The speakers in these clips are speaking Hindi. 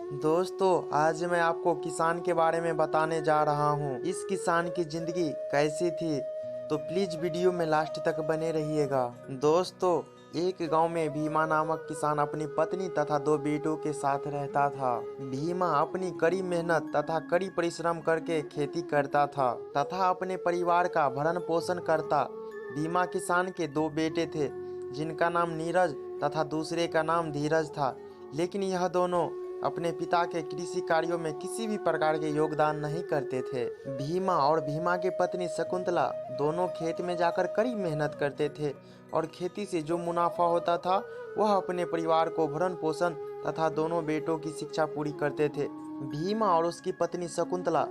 दोस्तों, आज मैं आपको किसान के बारे में बताने जा रहा हूँ। इस किसान की जिंदगी कैसी थी, तो प्लीज वीडियो में लास्ट तक बने रहिएगा। दोस्तों, एक गांव में भीमा नामक किसान अपनी पत्नी तथा 2 बेटों के साथ रहता था। भीमा अपनी कड़ी मेहनत तथा कड़ी परिश्रम करके खेती करता था तथा अपने परिवार का भरण पोषण करता। भीमा किसान के 2 बेटे थे, जिनका नाम नीरज तथा दूसरे का नाम धीरज था। लेकिन यह दोनों अपने पिता के कृषि कार्यों में किसी भी प्रकार के योगदान नहीं करते थे। भीमा और भीमा की पत्नी शकुंतला दोनों खेत में जाकर कड़ी मेहनत करते थे और खेती से जो मुनाफा होता था वह अपने परिवार को भरण पोषण तथा दोनों बेटों की शिक्षा पूरी करते थे। भीमा और उसकी पत्नी शकुंतला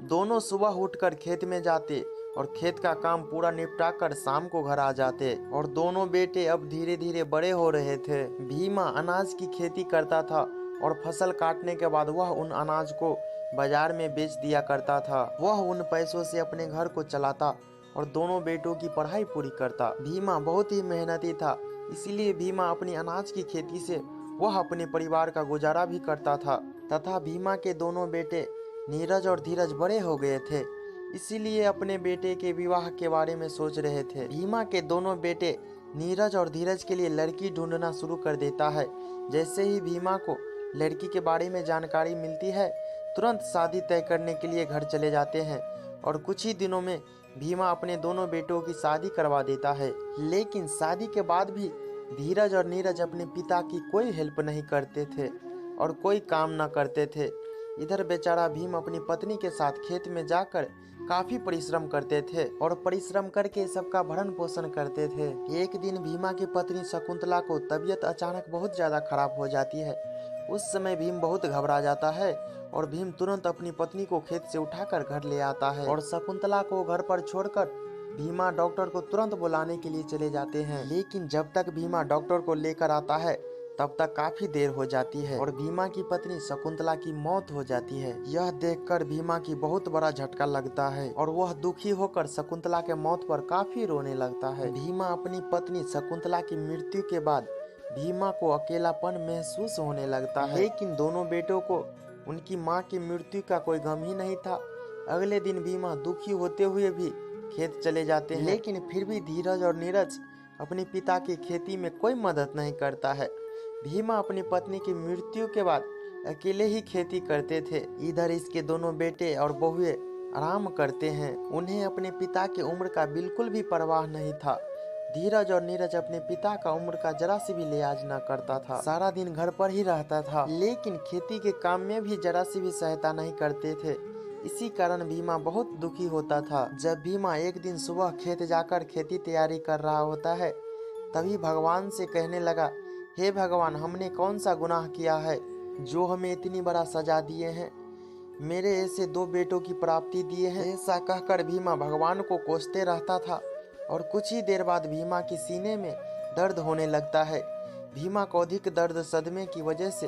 दोनों सुबह उठकर खेत में जाते और खेत का काम पूरा निपटा कर शाम को घर आ जाते और दोनों बेटे अब धीरे धीरे बड़े हो रहे थे। भीमा अनाज की खेती करता था और फसल काटने के बाद वह उन अनाज को बाजार में बेच दिया करता था। वह उन पैसों से अपने घर को चलाता और दोनों बेटों की पढ़ाई पूरी करता। भीमा बहुत ही मेहनती था, इसीलिए भीमा अपनी अनाज की खेती से वह अपने परिवार का गुजारा भी करता था तथा भीमा के दोनों बेटे नीरज और धीरज बड़े हो गए थे, इसीलिए अपने बेटे के विवाह के बारे में सोच रहे थे। भीमा के दोनों बेटे नीरज और धीरज के लिए लड़की ढूंढना शुरू कर देता है। जैसे ही भीमा को लड़की के बारे में जानकारी मिलती है, तुरंत शादी तय करने के लिए घर चले जाते हैं और कुछ ही दिनों में भीमा अपने दोनों बेटों की शादी करवा देता है। लेकिन शादी के बाद भी धीरज और नीरज अपने पिता की कोई हेल्प नहीं करते थे और कोई काम न करते थे। इधर बेचारा भीम अपनी पत्नी के साथ खेत में जाकर काफी परिश्रम करते थे और परिश्रम करके सबका भरण पोषण करते थे। एक दिन भीमा की पत्नी शकुंतला को तबीयत अचानक बहुत ज्यादा खराब हो जाती है। उस समय भीम बहुत घबरा जाता है और भीम तुरंत अपनी पत्नी को खेत से उठाकर घर ले आता है और शकुंतला को घर पर छोड़कर भीमा डॉक्टर को तुरंत बुलाने के लिए चले जाते हैं। लेकिन जब तक भीमा डॉक्टर को लेकर आता है तब तक काफी देर हो जाती है और भीमा की पत्नी शकुंतला की मौत हो जाती है। यह देखकर भीमा की बहुत बड़ा झटका लगता है और वह दुखी होकर शकुंतला के मौत पर काफी रोने लगता है। भीमा अपनी पत्नी शकुंतला की मृत्यु के बाद भीमा को अकेलापन महसूस होने लगता है। लेकिन दोनों बेटों को उनकी माँ की मृत्यु का कोई गम ही नहीं था। अगले दिन भीमा दुखी होते हुए भी खेत चले जाते हैं, लेकिन फिर भी धीरज और नीरज अपने पिता की खेती में कोई मदद नहीं करता है। भीमा अपनी पत्नी की मृत्यु के बाद अकेले ही खेती करते थे। इधर इसके दोनों बेटे और बहुएं आराम करते हैं। उन्हें अपने पिता की उम्र का बिल्कुल भी परवाह नहीं था। धीरज और नीरज अपने पिता का उम्र का जरा सी भी लिहाज न करता था। सारा दिन घर पर ही रहता था, लेकिन खेती के काम में भी जरा सी भी सहायता नहीं करते थे। इसी कारण भीमा बहुत दुखी होता था। जब भीमा एक दिन सुबह खेत जाकर खेती तैयारी कर रहा होता है, तभी भगवान से कहने लगा, हे भगवान, हमने कौन सा गुनाह किया है जो हमें इतनी बड़ा सजा दिए हैं? मेरे ऐसे 2 बेटों की प्राप्ति दिए हैं। ऐसा कहकर भीमा भगवान को कोसते रहता था और कुछ ही देर बाद भीमा के सीने में दर्द होने लगता है। भीमा को अधिक दर्द सदमे की वजह से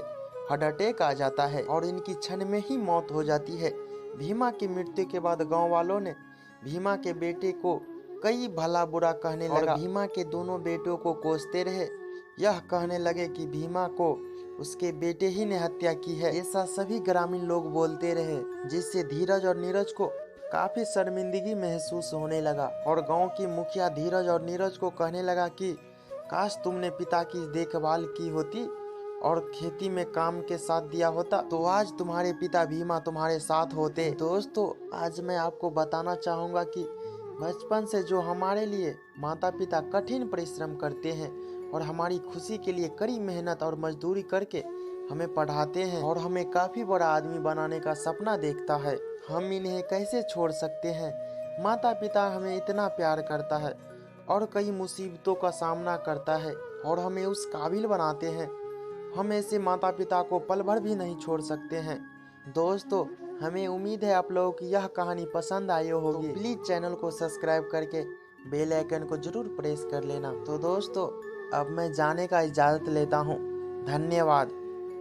हार्ट अटैक आ जाता है और इनकी क्षण में ही मौत हो जाती है। भीमा की मृत्यु के बाद गांव वालों ने भीमा के बेटे को कई भला बुरा कहने लगा। भीमा के दोनों बेटों को कोसते रहे। यह कहने लगे कि भीमा को उसके बेटे ही ने हत्या की है। ऐसा सभी ग्रामीण लोग बोलते रहे, जिससे धीरज और नीरज को काफी शर्मिंदगी महसूस होने लगा और गांव की मुखिया धीरज और नीरज को कहने लगा कि काश तुमने पिता की देखभाल की होती और खेती में काम के साथ दिया होता, तो आज तुम्हारे पिता भीमा तुम्हारे साथ होते। दोस्तों, आज मैं आपको बताना चाहूँगा कि बचपन से जो हमारे लिए माता पिता कठिन परिश्रम करते हैं और हमारी खुशी के लिए कड़ी मेहनत और मजदूरी करके हमें पढ़ाते हैं और हमें काफ़ी बड़ा आदमी बनाने का सपना देखता है, हम इन्हें कैसे छोड़ सकते हैं? माता पिता हमें इतना प्यार करता है और कई मुसीबतों का सामना करता है और हमें उस काबिल बनाते हैं। हम ऐसे माता पिता को पल भर भी नहीं छोड़ सकते हैं। दोस्तों, हमें उम्मीद है आप लोगों की यह कहानी पसंद आई होगी। तो प्लीज़ चैनल को सब्सक्राइब करके बेल आइकन को जरूर प्रेस कर लेना। तो दोस्तों, अब मैं जाने का इजाज़त लेता हूँ। धन्यवाद।